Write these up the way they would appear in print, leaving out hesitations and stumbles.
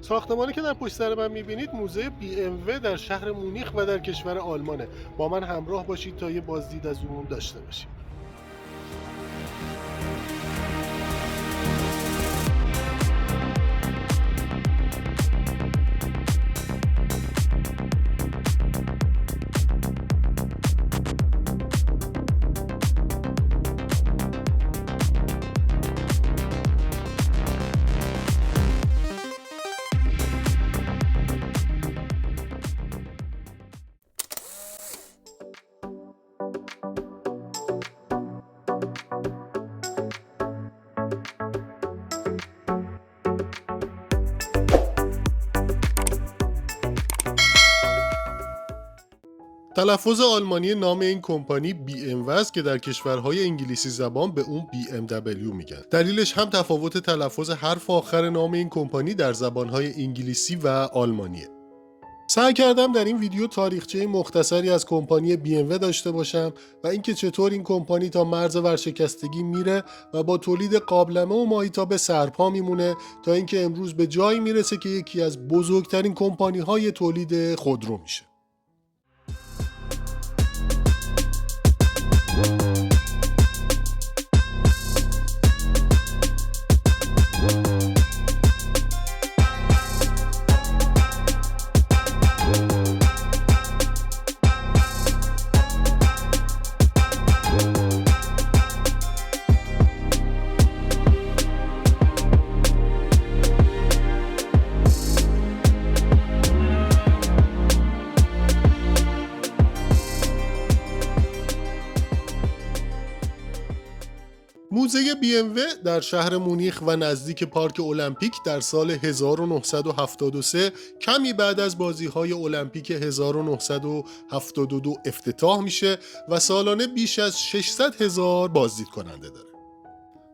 ساختمانی که در پشت سر من می‌بینید موزه BMW در شهر مونیخ و در کشور آلمانه. با من همراه باشید تا یه بازدید از اون داشته باشیم. تلفظ آلمانی نام این کمپانی BMW است که در کشورهای انگلیسی زبان به اون BMW میگن. دلیلش هم تفاوت تلفظ حرف آخر نام این کمپانی در زبانهای انگلیسی و آلمانیه. سعی کردم در این ویدیو تاریخچه مختصری از کمپانی BMW داشته باشم و اینکه چطور این کمپانی تا مرز ورشکستگی میره و با تولید قابلمه و ماهیتابه سرپا میمونه تا اینکه امروز به جایی میرسه که یکی از بزرگترین کمپانی‌های تولید خودرو میشه. موزه BMW در شهر مونیخ و نزدیک پارک المپیک در سال 1973 کمی بعد از بازی‌های المپیک 1972 افتتاح میشه و سالانه بیش از 600,000 بازدید کننده داره.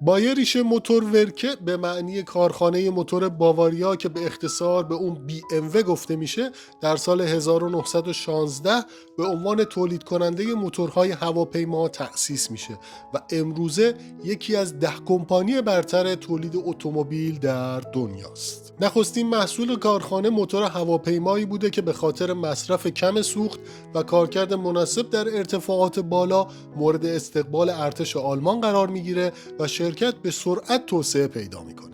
بایر ریشه موتور ورکه به معنی کارخانه موتور باواریا که به اختصار به اون BMW گفته میشه در سال 1916 به عنوان تولید کننده موتورهای هواپیما تأسیس میشه و امروزه یکی از 10 کمپانی برتر تولید اتومبیل در دنیاست. نخستین محصول کارخانه موتور هواپیمایی بوده که به خاطر مصرف کم سوخت و کارکرد مناسب در ارتفاعات بالا مورد استقبال ارتش آلمان قرار میگیره و شرکت به سرعت توسعه پیدا میکنه.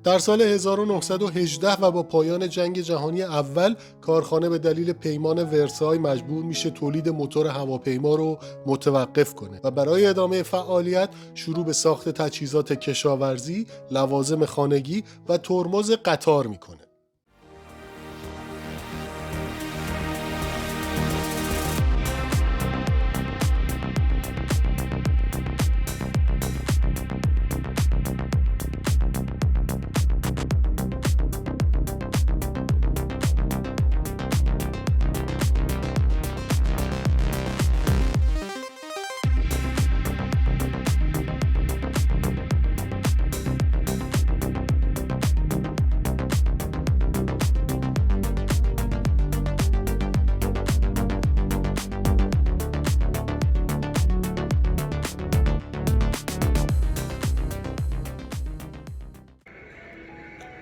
در سال 1918 و با پایان جنگ جهانی اول کارخانه به دلیل پیمان ورسای مجبور میشه تولید موتور هواپیما رو متوقف کنه و برای ادامه فعالیت شروع به ساخت تجهیزات کشاورزی، لوازم خانگی و ترمز قطار میکنه.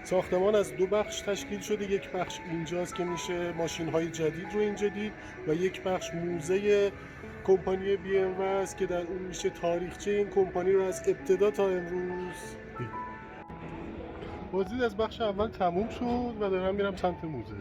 ساختمان از 2 بخش تشکیل شده. یک بخش اینجاست که میشه ماشین‌های جدید رو اینجا دید و یک بخش موزه کمپانی BMW است که در اون میشه تاریخچه این کمپانی رو از ابتدا تا امروز دید. بازدید از بخش اول تموم شد و دارم میرم سمت موزه.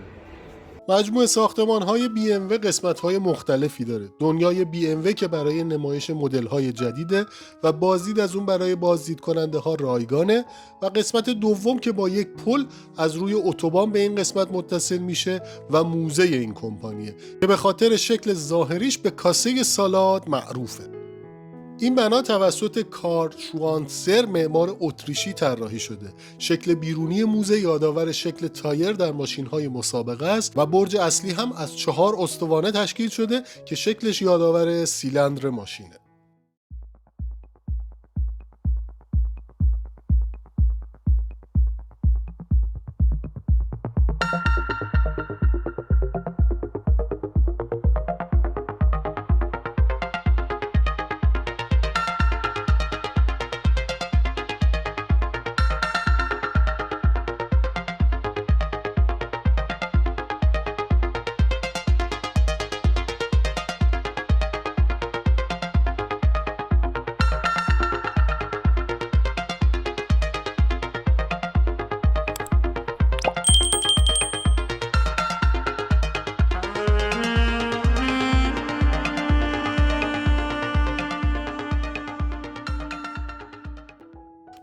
مجموعه ساختمان‌های BMW قسمت‌های مختلفی داره. دنیای BMW که برای نمایش مدل‌های جدیده و بازدید از اون برای بازدید کننده‌ها رایگانه و قسمت دوم که با یک پل از روی اتوبان به این قسمت متصل میشه و موزه این کمپانیه که به خاطر شکل ظاهریش به کاسه سالاد معروفه. این بنا توسط کارل شوانتزر معمار اتریشی طراحی شده. شکل بیرونی موزه یادآور شکل تایر در ماشین‌های مسابقه است و برج اصلی هم از 4 استوانه تشکیل شده که شکلش یادآور سیلندر ماشینه.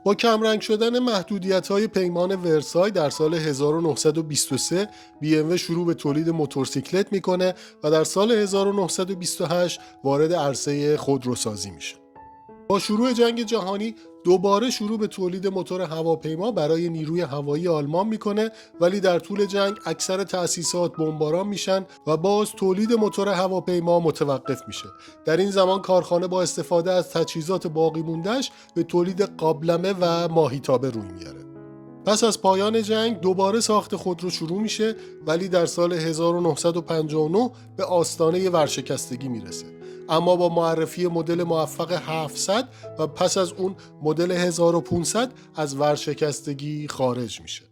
با کمرنگ شدن محدودیت‌های پیمان ورسای در سال 1923 BMW شروع به تولید موتورسیکلت میکنه و در سال 1928 وارد عرصه خودروسازی میشه. با شروع جنگ جهانی دوباره شروع به تولید موتور هواپیما برای نیروی هوایی آلمان میکنه، ولی در طول جنگ اکثر تأسیسات بمباران میشن و باز تولید موتور هواپیما متوقف میشه. در این زمان کارخانه با استفاده از تجهیزات باقی مونده‌اش به تولید قابلمه و ماهیتابه روی میاره. پس از پایان جنگ دوباره ساخت خودرو شروع میشه، ولی در سال 1959 به آستانه ورشکستگی میرسه. اما با معرفی مدل موفق 700 و پس از اون مدل 1500 از ورشکستگی خارج میشه.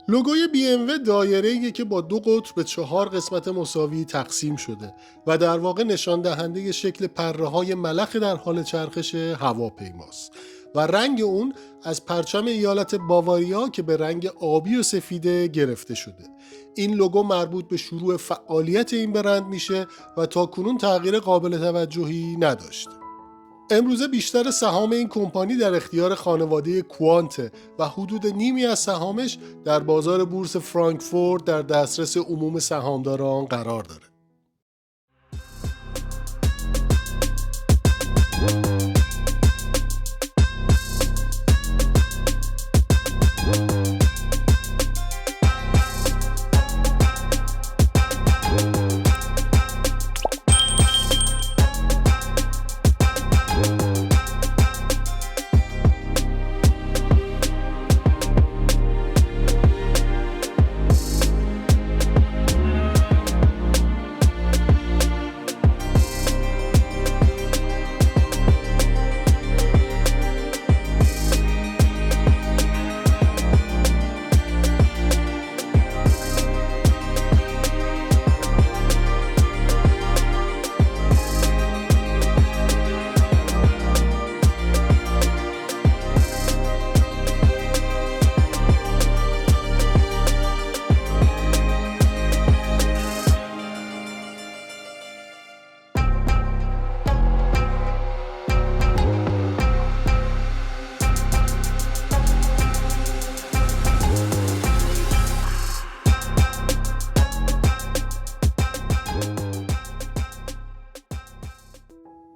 لوگوی BMW دایره‌ایه که با 2 قطر به 4 قسمت مساوی تقسیم شده و در واقع نشان دهنده شکل پره‌های ملخ در حال چرخش هواپیماست و رنگ اون از پرچم ایالت باواریا که به رنگ آبی و سفیده گرفته شده. این لوگو مربوط به شروع فعالیت این برند میشه و تاکنون تغییر قابل توجهی نداشته. امروزه بیشتر سهام این کمپانی در اختیار خانواده کوانت و حدود نیمی از سهامش در بازار بورس فرانکفورت در دسترس عموم سهامداران قرار داره.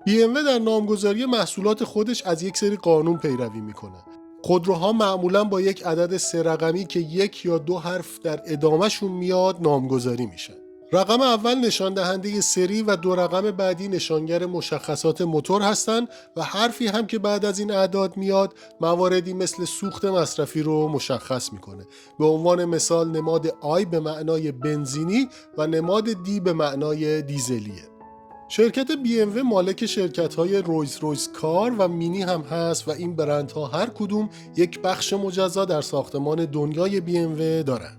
BMW در نامگذاری محصولات خودش از یک سری قانون پیروی میکنه. خودروها معمولاً با یک عدد 3 رقمی که 1 یا 2 حرف در ادامهشون میاد نامگذاری میشن. رقم اول نشان دهنده سری و 2 رقم بعدی نشانگر مشخصات موتور هستند و حرفی هم که بعد از این اعداد میاد مواردی مثل سوخت مصرفی رو مشخص میکنه. به عنوان مثال نماد آی به معنای بنزینی و نماد دی به معنای دیزلیه. شرکت BMW مالک شرکت‌های رویز رویس کار و مینی هم هست و این برندها هر کدوم یک بخش مجزا در ساختمان دنیای BMW دارن.